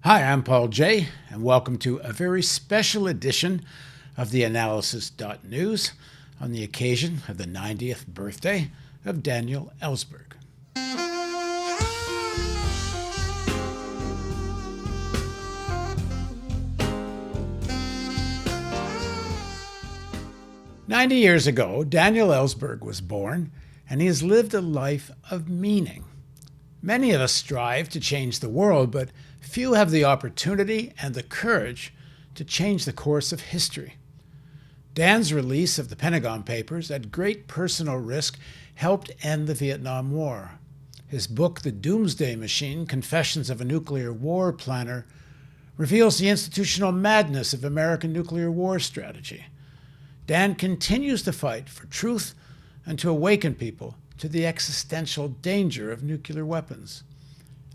Hi, I'm Paul J., and welcome to a very special edition of theAnalysis.news on the occasion of the 90th birthday of Daniel Ellsberg. "90 years ago, Daniel Ellsberg was born, and he has lived a life of meaning. Many of us strive to change the world, but few have the opportunity and the courage to change the course of history. Dan's release of the Pentagon Papers at great personal risk helped end the Vietnam War. His book, The Doomsday Machine: Confessions of a Nuclear War Planner, reveals the institutional madness of American nuclear war strategy. Dan continues to fight for truth and to awaken people to the existential danger of nuclear weapons.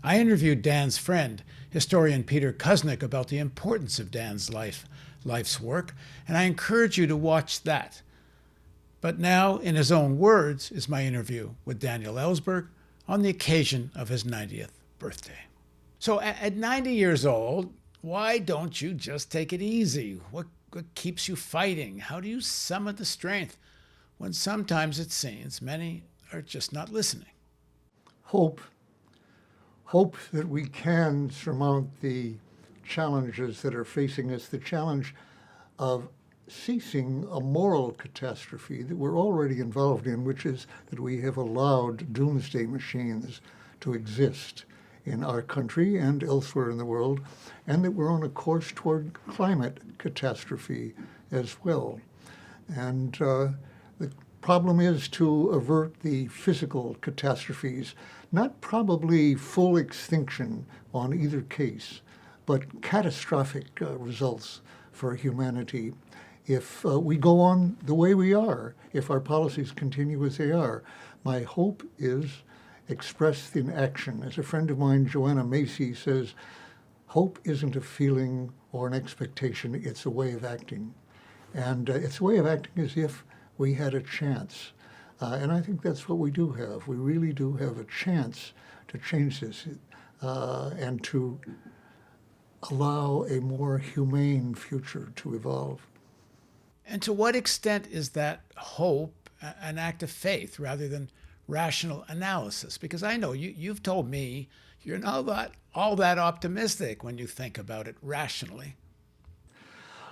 I interviewed Dan's friend, historian Peter Kuznick, about the importance of Dan's life's work, and I encourage you to watch that. But now, in his own words, is my interview with Daniel Ellsberg on the occasion of his 90th birthday. So at 90 years old, why don't you just take it easy? What keeps you fighting? How do you summon the strength when sometimes it seems many are just not listening? Hope that we can surmount the challenges that are facing us, the challenge of ceasing a moral catastrophe that we're already involved in, which is that we have allowed doomsday machines to exist in our country and elsewhere in the world, and that we're on a course toward climate catastrophe as well. And the problem is to avert the physical catastrophes, not probably full extinction on either case, but catastrophic results for humanity if we go on the way we are, if our policies continue as they are. My hope is expressed in action. As a friend of mine, Joanna Macy, says, hope isn't a feeling or an expectation, it's a way of acting. And it's a way of acting as if we had a chance. And I think that's what we do have. We really do have a chance to change this and to allow a more humane future to evolve. And to what extent is that hope an act of faith rather than rational analysis? Because I know you've told me you're not all that optimistic when you think about it rationally.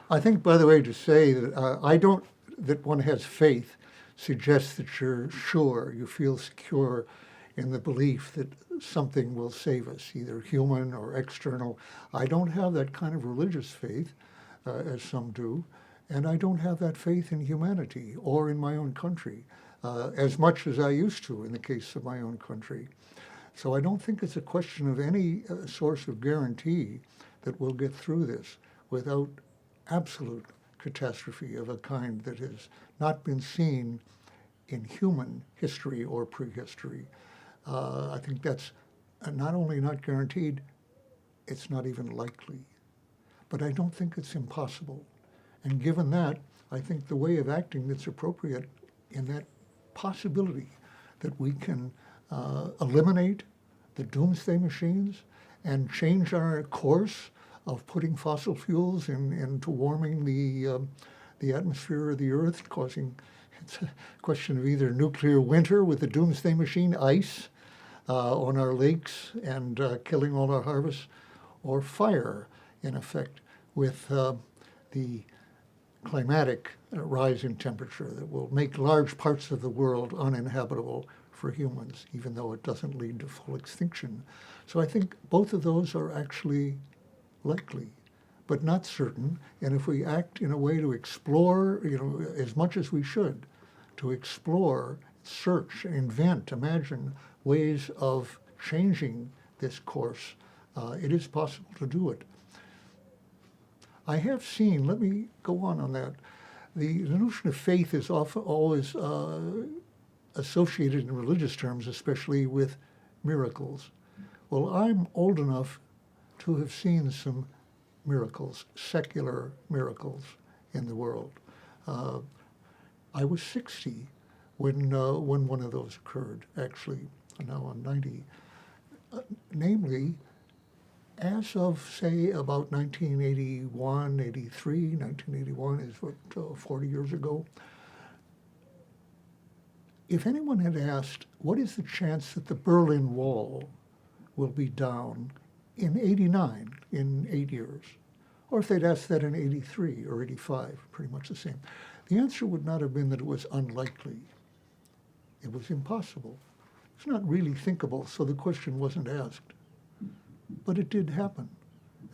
I think, by the way, to say that that one has faith suggests that you're sure, you feel secure in the belief that something will save us, either human or external. I don't have that kind of religious faith, as some do, and I don't have that faith in humanity or in my own country, as much as I used to in the case of my own country. So I don't think it's a question of any source of guarantee that we'll get through this without absolute catastrophe of a kind that has not been seen in human history or prehistory. I think that's not only not guaranteed, it's not even likely. But I don't think it's impossible. And given that, I think the way of acting that's appropriate in that possibility that we can eliminate the doomsday machines and change our course of putting fossil fuels into warming the atmosphere of the Earth, it's a question of either nuclear winter with the doomsday machine, ice on our lakes and killing all our harvests, or fire, in effect, with the climatic rise in temperature that will make large parts of the world uninhabitable for humans, even though it doesn't lead to full extinction. So I think both of those are actually likely, but not certain. And if we act in a way to explore, as much as we should, to explore, search, invent, imagine ways of changing this course, it is possible to do it. I have seen, let me go on that, the notion of faith is always associated in religious terms, especially with miracles. Well, I'm old enough to have seen some miracles, secular miracles in the world. I was 60 when one of those occurred, actually. Now I'm 90. Namely, as of, say, about 1981, 83, 1981 is what, 40 years ago, if anyone had asked, what is the chance that the Berlin Wall will be down in 89, in 8 years? Or if they'd asked that in 83 or 85, pretty much the same. The answer would not have been that it was unlikely. It was impossible. It's not really thinkable, so the question wasn't asked. But it did happen,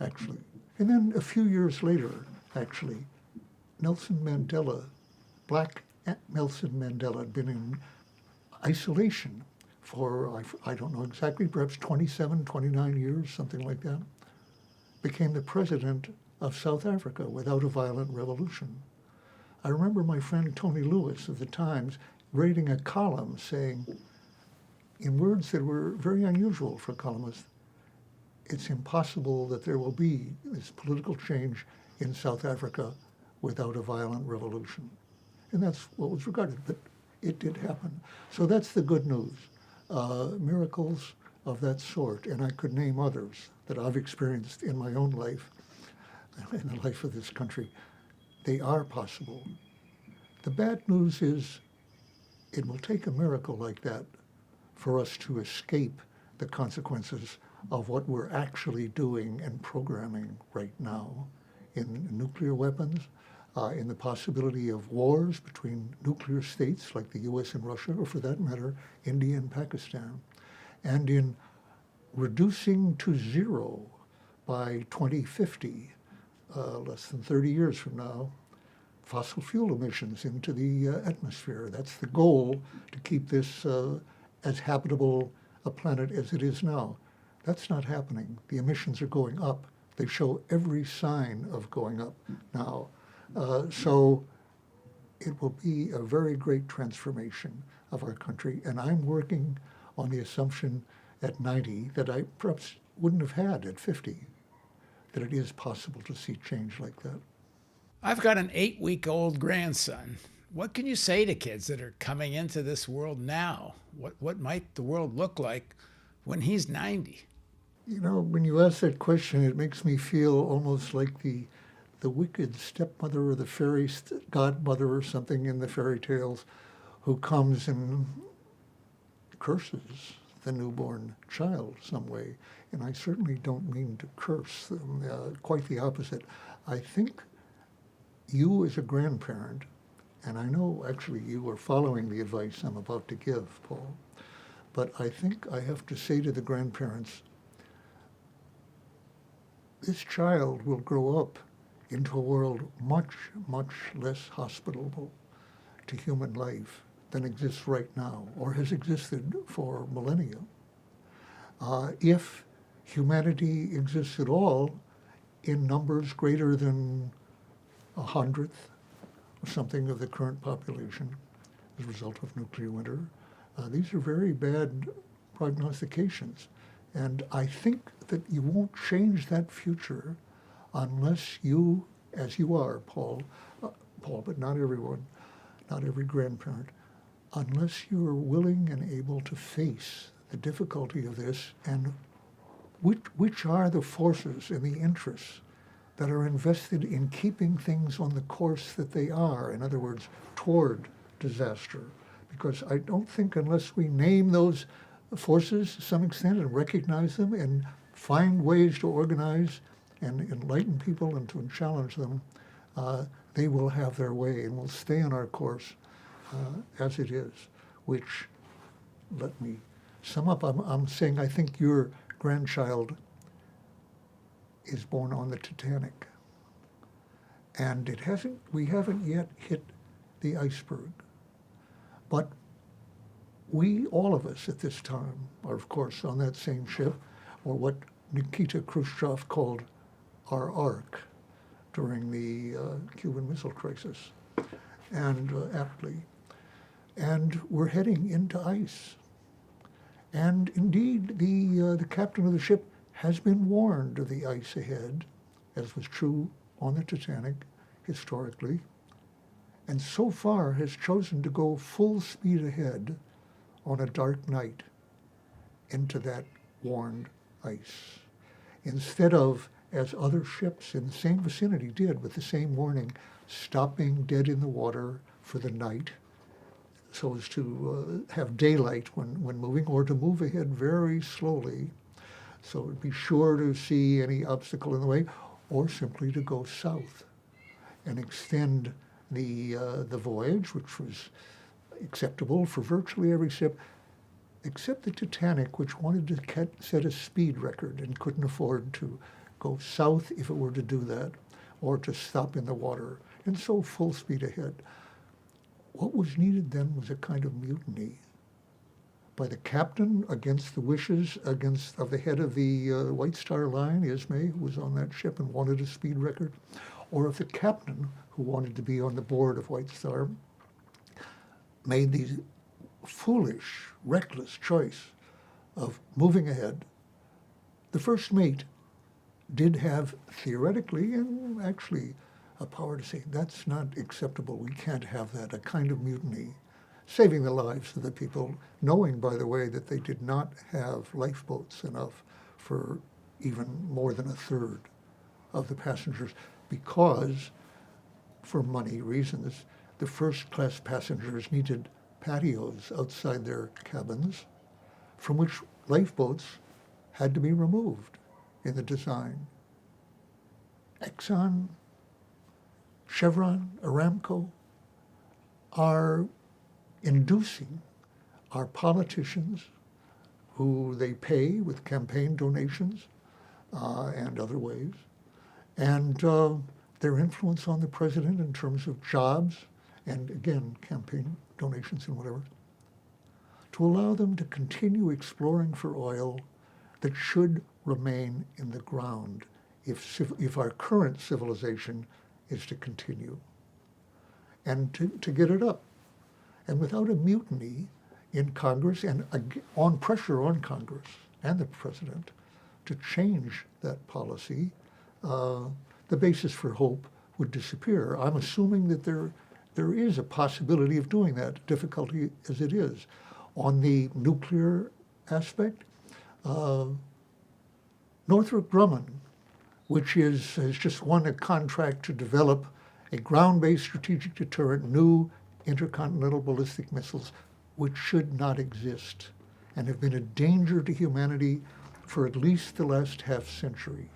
actually. And then a few years later, actually, Nelson Mandela, black Nelson Mandela, had been in isolation for, I don't know exactly, perhaps 27, 29 years, something like that, became the president of South Africa without a violent revolution. I remember my friend Tony Lewis of the Times writing a column saying, in words that were very unusual for columnists, it's impossible that there will be this political change in South Africa without a violent revolution. And that's what was regarded, but it did happen. So that's the good news. Miracles of that sort, and I could name others that I've experienced in my own life, in the life of this country, they are possible. The bad news is it will take a miracle like that for us to escape the consequences of what we're actually doing and programming right now in nuclear weapons, in the possibility of wars between nuclear states like the US and Russia, or for that matter, India and Pakistan, and in reducing to zero by 2050, less than 30 years from now, fossil fuel emissions into the atmosphere. That's the goal, to keep this as habitable a planet as it is now. That's not happening. The emissions are going up. They show every sign of going up now. So it will be a very great transformation of our country. And I'm working on the assumption at 90 that I perhaps wouldn't have had at 50, that it is possible to see change like that. I've got an 8-week-old grandson. What can you say to kids that are coming into this world now? What might the world look like when he's 90? You know, when you ask that question, it makes me feel almost like the wicked stepmother or the fairy godmother or something in the fairy tales who comes and curses the newborn child some way. And I certainly don't mean to curse them, quite the opposite. I think you as a grandparent, and I know actually you are following the advice I'm about to give, Paul, but I think I have to say to the grandparents, this child will grow up into a world much, much less hospitable to human life than exists right now or has existed for millennia. If humanity exists at all in numbers greater than 1/100th or something of the current population as a result of nuclear winter, these are very bad prognostications. And I think that you won't change that future unless you, as you are, Paul, but not everyone, not every grandparent, unless you are willing and able to face the difficulty of this and which are the forces and the interests that are invested in keeping things on the course that they are, in other words, toward disaster. Because I don't think unless we name those forces to some extent and recognize them and find ways to organize and enlighten people and to challenge them, they will have their way and will stay on our course as it is, which, let me sum up, I'm saying I think your grandchild is born on the Titanic. And we haven't yet hit the iceberg. But we, all of us at this time, are of course on that same ship, or what Nikita Khrushchev called our Ark during the Cuban Missile Crisis, and aptly. And we're heading into ice. And indeed, the captain of the ship has been warned of the ice ahead, as was true on the Titanic historically, and so far has chosen to go full speed ahead on a dark night into that warned ice. instead of, as other ships in the same vicinity did with the same warning, stopping dead in the water for the night so as to have daylight when moving, or to move ahead very slowly so to be sure to see any obstacle in the way, or simply to go south and extend the voyage, which was acceptable for virtually every ship, except the Titanic, which wanted to set a speed record and couldn't afford to go south if it were to do that, or to stop in the water, and so full speed ahead. What was needed then was a kind of mutiny by the captain against the wishes of the head of the White Star Line, Ismay, who was on that ship and wanted a speed record, or if the captain, who wanted to be on the board of White Star, made the foolish, reckless choice of moving ahead. The first mate did have, theoretically and actually, a power to say, that's not acceptable, we can't have that, a kind of mutiny, saving the lives of the people, knowing, by the way, that they did not have lifeboats enough for even more than a third of the passengers, because, for money reasons, the first-class passengers needed patios outside their cabins, from which lifeboats had to be removed in the design. Exxon, Chevron, Aramco are inducing our politicians, who they pay with campaign donations and other ways, and their influence on the president in terms of jobs and, again, campaign donations and whatever, to allow them to continue exploring for oil that should remain in the ground if our current civilization is to continue, and to get it up. And without a mutiny in Congress and on pressure on Congress and the president to change that policy, the basis for hope would disappear. I'm assuming that there is a possibility of doing that, difficulty as it is. On the nuclear aspect, Northrop Grumman, which has just won a contract to develop a ground-based strategic deterrent, new intercontinental ballistic missiles, which should not exist and have been a danger to humanity for at least the last half century,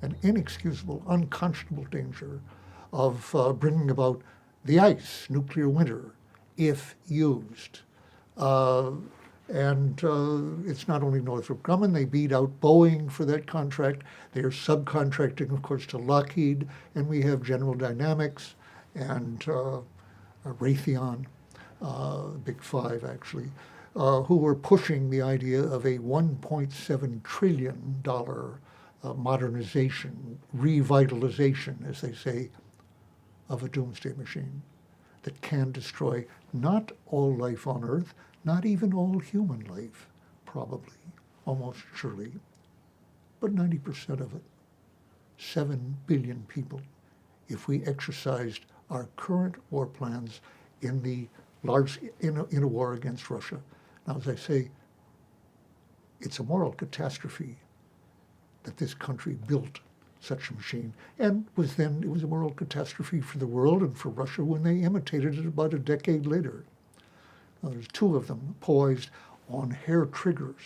an inexcusable, unconscionable danger of bringing about the ice, nuclear winter, if used. And it's not only Northrop Grumman, they beat out Boeing for that contract. They are subcontracting, of course, to Lockheed, and we have General Dynamics and Raytheon, Big Five actually, who were pushing the idea of a $1.7 trillion modernization, revitalization, as they say, of a doomsday machine that can destroy not all life on Earth, not even all human life, probably, almost surely, but 90% of it, 7 billion people, if we exercised our current war plans in a war against Russia. Now, as I say, it's a moral catastrophe that this country built such a machine, and it was a moral catastrophe for the world and for Russia when they imitated it about a decade later. Now, there's two of them poised on hair triggers.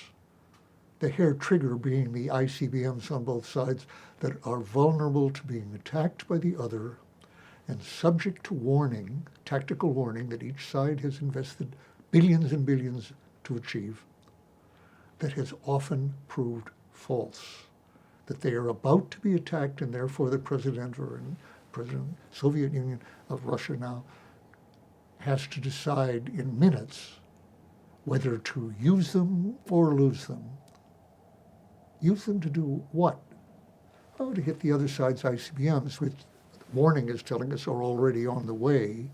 The hair trigger being the ICBMs on both sides that are vulnerable to being attacked by the other and subject to warning, tactical warning that each side has invested billions and billions to achieve, that has often proved false, that they are about to be attacked and therefore the president Soviet Union of Russia now has to decide in minutes whether to use them or lose them. Use them to do what? Oh, to hit the other side's ICBMs, which warning is telling us are already on the way,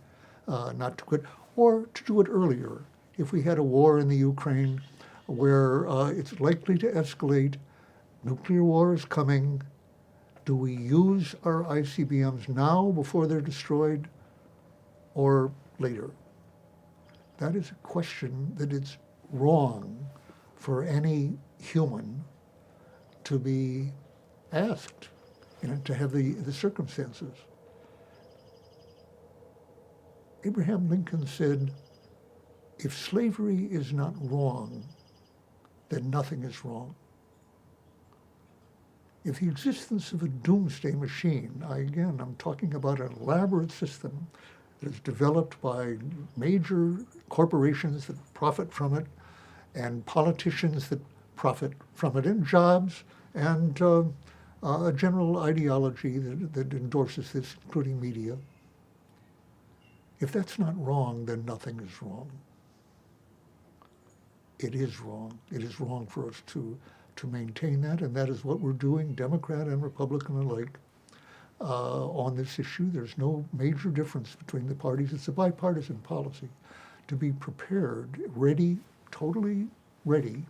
not to quit, or to do it earlier. If we had a war in the Ukraine where it's likely to escalate, nuclear war is coming, do we use our ICBMs now before they're destroyed, or later? That is a question that it's wrong for any human to be asked, to have the circumstances. Abraham Lincoln said, if slavery is not wrong, then nothing is wrong. If the existence of a doomsday machine, I'm talking about an elaborate system that is developed by major corporations that profit from it, and politicians that profit from it, and jobs, and a general ideology that endorses this, including media. If that's not wrong, then nothing is wrong. It is wrong. It is wrong for us to maintain that, and that is what we're doing, Democrat and Republican alike, on this issue. There's no major difference between the parties. It's a bipartisan policy to be prepared, ready, totally ready,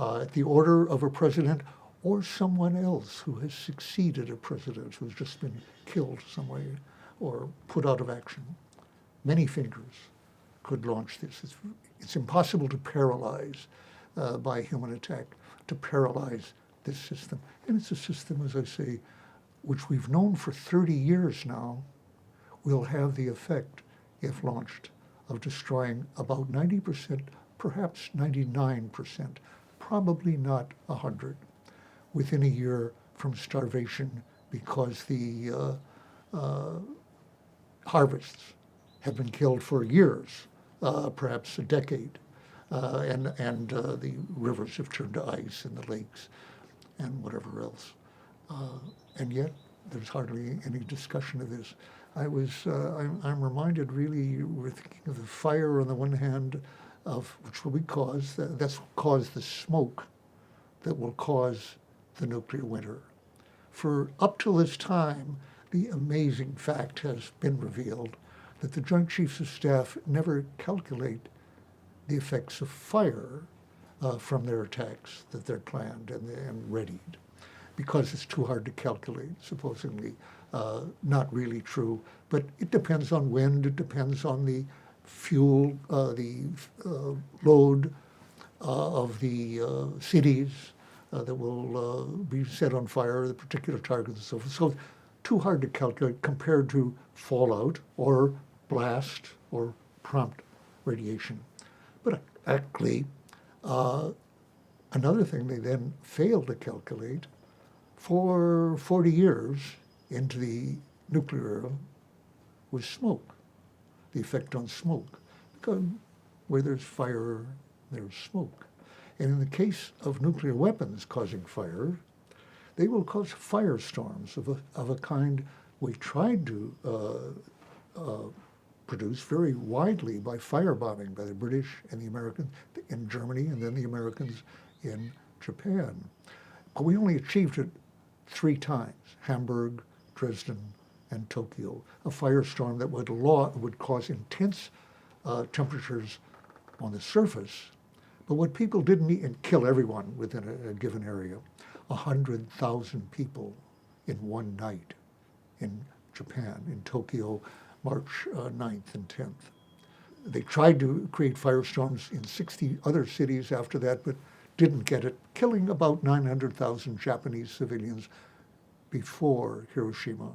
at the order of a president or someone else who has succeeded a president who's just been killed some way or put out of action. Many fingers could launch this. It's impossible to paralyze by human attack, to paralyze this system. And it's a system, as I say, which we've known for 30 years now, will have the effect, if launched, of destroying about 90%, perhaps 99%, probably not 100, within a year from starvation, because the harvests have been killed for years, perhaps a decade, and the rivers have turned to ice and the lakes and whatever else. And yet there's hardly any discussion of this. I'm reminded, really, we're thinking of the fire on the one hand, of which will be caused, that's what caused the smoke that will cause the nuclear winter. For up till this time, the amazing fact has been revealed that the Joint Chiefs of Staff never calculate the effects of fire from their attacks that they're planned and readied, because it's too hard to calculate, supposedly. Not really true, but it depends on wind, it depends on the fuel, the load of the cities that will be set on fire, the particular targets and so forth. So too hard to calculate compared to fallout or blast or prompt radiation. But actually, another thing they then failed to calculate for 40 years into the nuclear era was smoke, the effect on smoke. Because where there's fire, there's smoke. And in the case of nuclear weapons causing fire, they will cause firestorms of a kind we tried to produce very widely by firebombing by the British and the Americans in Germany, and then the Americans in Japan. But we only achieved it 3 times: Hamburg, Dresden, and Tokyo. A firestorm that would cause intense temperatures on the surface, but what people didn't eat and kill everyone within a given area. 100,000 people in one night in Japan, in Tokyo, March 9th and 10th. They tried to create firestorms in 60 other cities after that, but didn't get it, killing about 900,000 Japanese civilians before Hiroshima.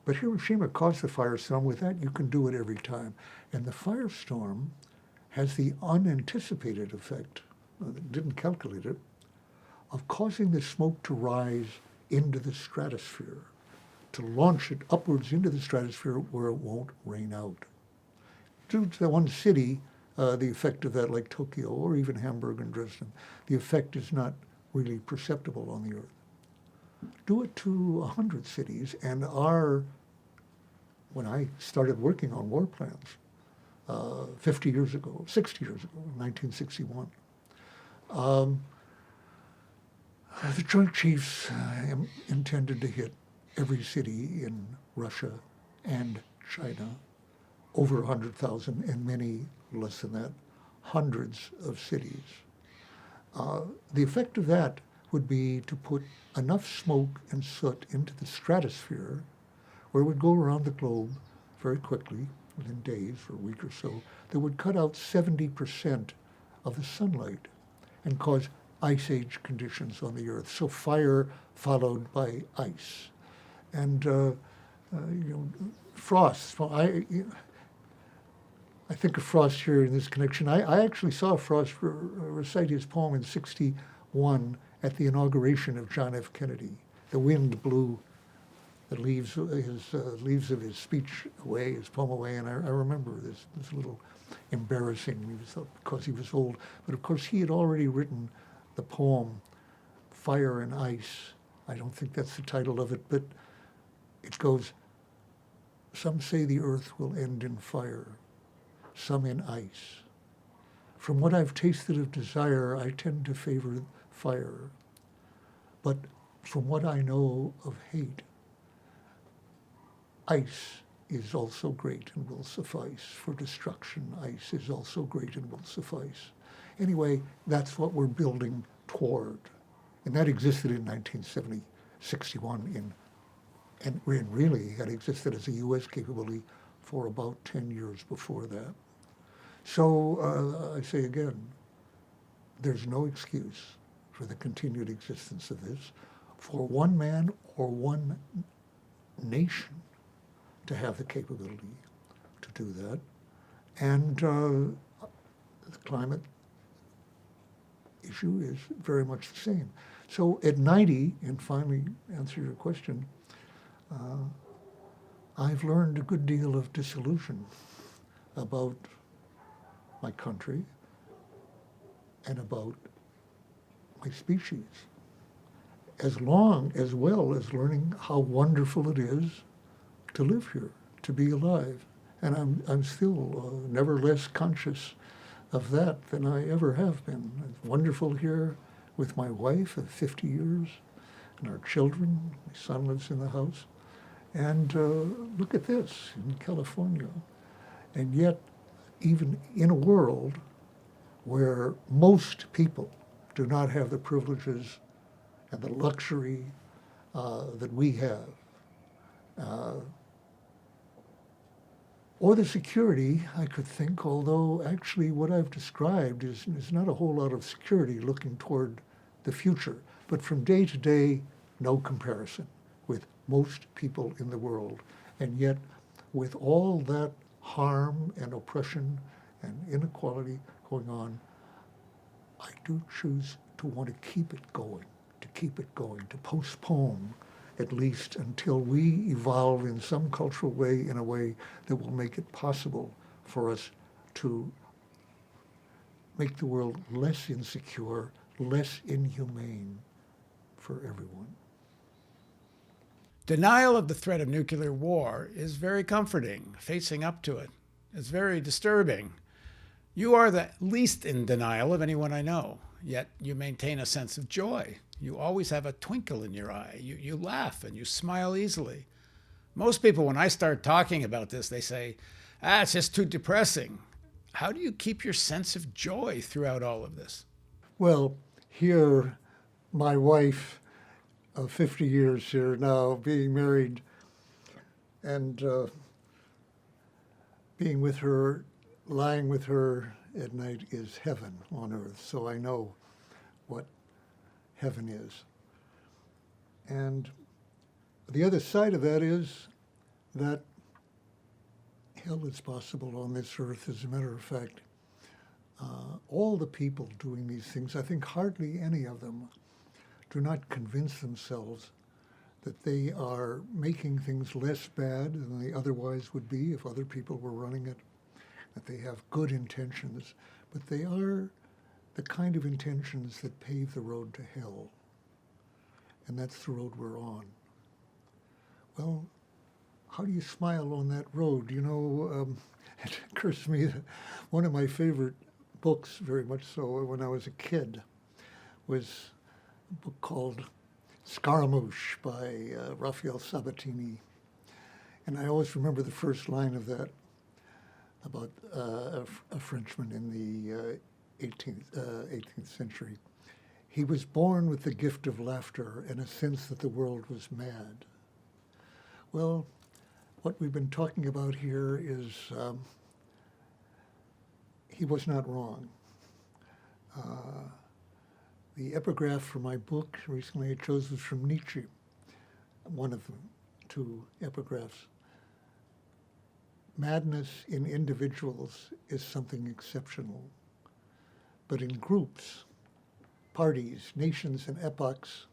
But Hiroshima caused the firestorm. With that, you can do it every time. And the firestorm has the unanticipated effect, didn't calculate it, of causing the smoke to rise into the stratosphere, to launch it upwards into the stratosphere where it won't rain out. Due to one city, the effect of that, like Tokyo or even Hamburg and Dresden, the effect is not really perceptible on the Earth. Do it to 100 cities, and when I started working on war plans 50 years ago, 60 years ago, 1961, the Joint Chiefs intended to hit every city in Russia and China, over 100,000, and many less than that, hundreds of cities. The effect of that would be to put enough smoke and soot into the stratosphere, where it would go around the globe very quickly, within days or a week or so, that would cut out 70% of the sunlight and cause ice age conditions on the Earth. So fire followed by ice. And frost. I think of Frost here in this connection. I actually saw Frost recite his poem in '61 at the inauguration of John F. Kennedy. The wind blew the leaves of his speech away, his poem away, and I remember this a little embarrassing because he was old. But of course, he had already written the poem Fire and Ice. I don't think that's the title of it, but it goes, some say the earth will end in fire, some in ice. From what I've tasted of desire, I tend to favor fire. But from what I know of hate, ice is also great and will suffice. For destruction, ice is also great and will suffice. Anyway, that's what we're building toward. And that existed in 1961, and really had existed as a U.S. capability for about 10 years before that. So I say again, there's no excuse for the continued existence of this, for one man or one nation to have the capability to do that. And the climate issue is very much the same. So at 90, and finally answer your question, I've learned a good deal of disillusion about my country and about my species, as well as learning how wonderful it is to live here, to be alive. And I'm still never less conscious of that than I ever have been. It's wonderful here with my wife of 50 years and our children. My son lives in the house. And look at this in California. And yet, even in a world where most people do not have the privileges and the luxury that we have, or the security, I could think, although actually what I've described is not a whole lot of security looking toward the future, but from day to day, no comparison with most people in the world. And yet, with all that harm and oppression and inequality going on, I do choose to want to keep it going, to postpone at least until we evolve in some cultural way, in a way that will make it possible for us to make the world less insecure, less inhumane for everyone. Denial of the threat of nuclear war is very comforting. Facing up to it is very disturbing. You are the least in denial of anyone I know, yet you maintain a sense of joy. You always have a twinkle in your eye. You laugh and you smile easily. Most people, when I start talking about this, they say, it's just too depressing. How do you keep your sense of joy throughout all of this? Well, here, my wife of 50 years here now, being married and being with her, lying with her at night is heaven on earth. So I know what heaven is. And the other side of that is that hell is possible on this earth. As a matter of fact, all the people doing these things, I think hardly any of them do not convince themselves that they are making things less bad than they otherwise would be if other people were running it, that they have good intentions, but they are the kind of intentions that pave the road to hell. And that's the road we're on. Well, how do you smile on that road? You know, it occurs to me that one of my favorite books, very much so, when I was a kid, was a book called Scaramouche by Raphael Sabatini. And I always remember the first line of that about a Frenchman in the 18th century. He was born with the gift of laughter and a sense that the world was mad. Well, what we've been talking about here is he was not wrong. The epigraph for my book recently I chose was from Nietzsche, one of them, 2 epigraphs. Madness in individuals is something exceptional, but in groups, parties, nations, and epochs,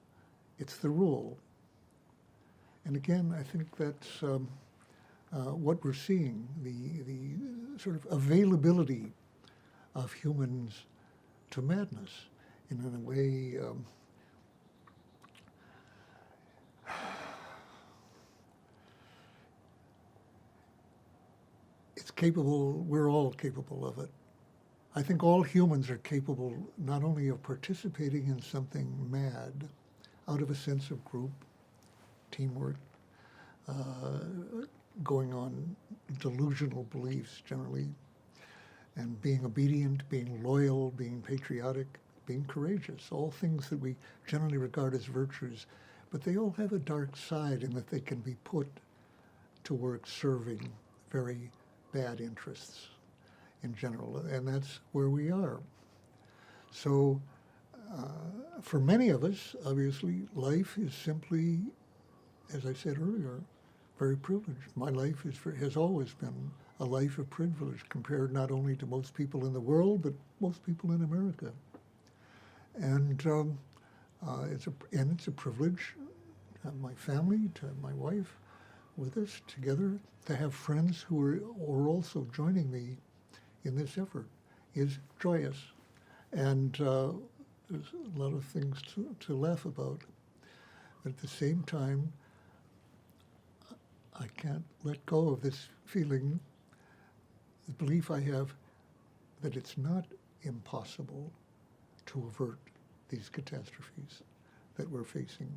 it's the rule. And again, I think that's what we're seeing, the sort of availability of humans to madness. And in a way, it's capable, we're all capable of it. I think all humans are capable not only of participating in something mad out of a sense of group, teamwork, going on delusional beliefs generally, and being obedient, being loyal, being patriotic, being courageous, all things that we generally regard as virtues, but they all have a dark side in that they can be put to work serving very bad interests in general, and that's where we are. So for many of us, obviously, life is simply, as I said earlier, very privileged. My life has always been a life of privilege compared not only to most people in the world, but most people in America. And it's a privilege to have my family, to have my wife with us together, to have friends who are also joining me in this effort is joyous. And there's a lot of things to laugh about. But at the same time, I can't let go of this feeling, the belief I have that it's not impossible to avert these catastrophes that we're facing,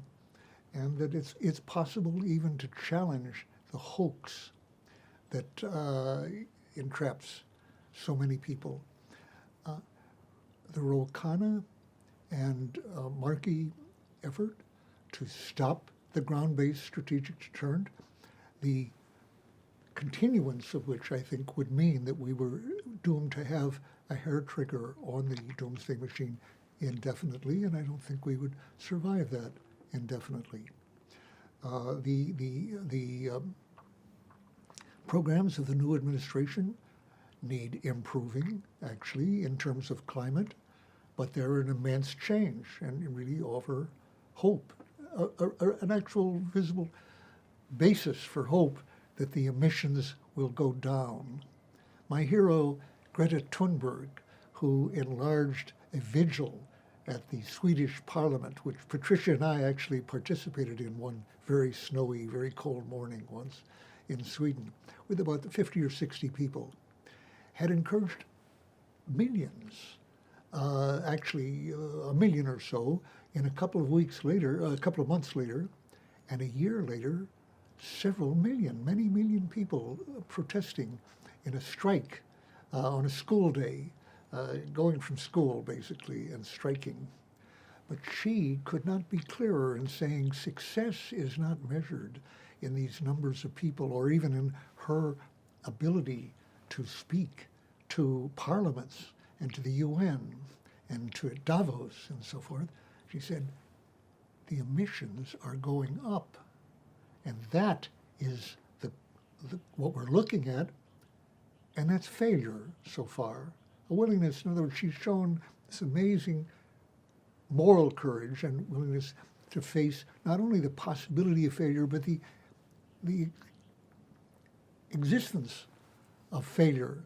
and that it's possible even to challenge the hoax that entraps so many people. The Ro Khanna and Markey effort to stop the ground-based strategic deterrent, the continuance of which I think would mean that we were doomed to have a hair trigger on the doomsday machine indefinitely, and I don't think we would survive that indefinitely. The programs of the new administration need improving, actually, in terms of climate, but they're an immense change and really offer hope, an actual visible basis for hope that the emissions will go down. My hero, Greta Thunberg, who enlarged a vigil at the Swedish Parliament, which Patricia and I actually participated in one very snowy, very cold morning once in Sweden, with about 50 or 60 people, had encouraged millions, actually a million or so, in a couple of months later, and a year later, several million, many million people protesting in a strike on a school day, going from school basically and striking. But she could not be clearer in saying success is not measured in these numbers of people or even in her ability to speak to parliaments and to the UN and to Davos and so forth. She said, the emissions are going up. And that is what we're looking at, and that's failure so far. A willingness, in other words, she's shown this amazing moral courage and willingness to face not only the possibility of failure, but the existence of failure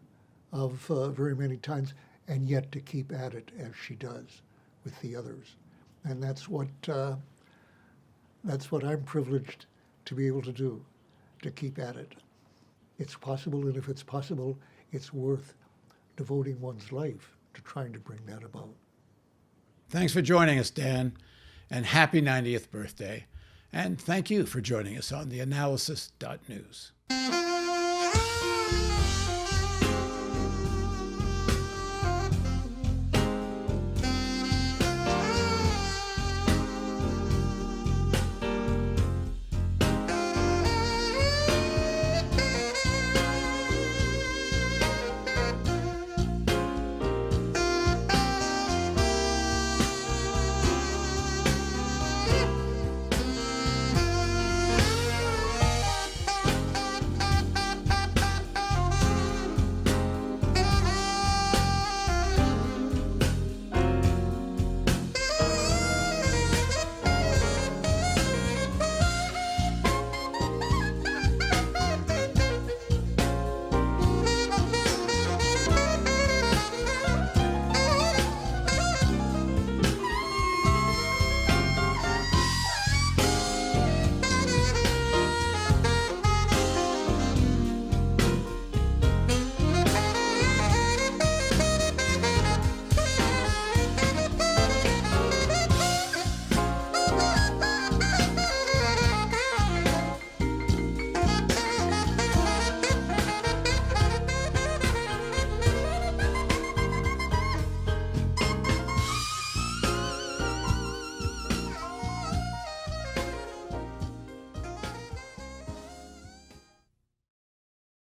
of very many times, and yet to keep at it as she does with the others. And that's what I'm privileged to be able to do, to keep at it. It's possible, and if it's possible, it's worth devoting one's life to trying to bring that about. Thanks for joining us, Dan, and happy 90th birthday. And thank you for joining us on theAnalysis.news.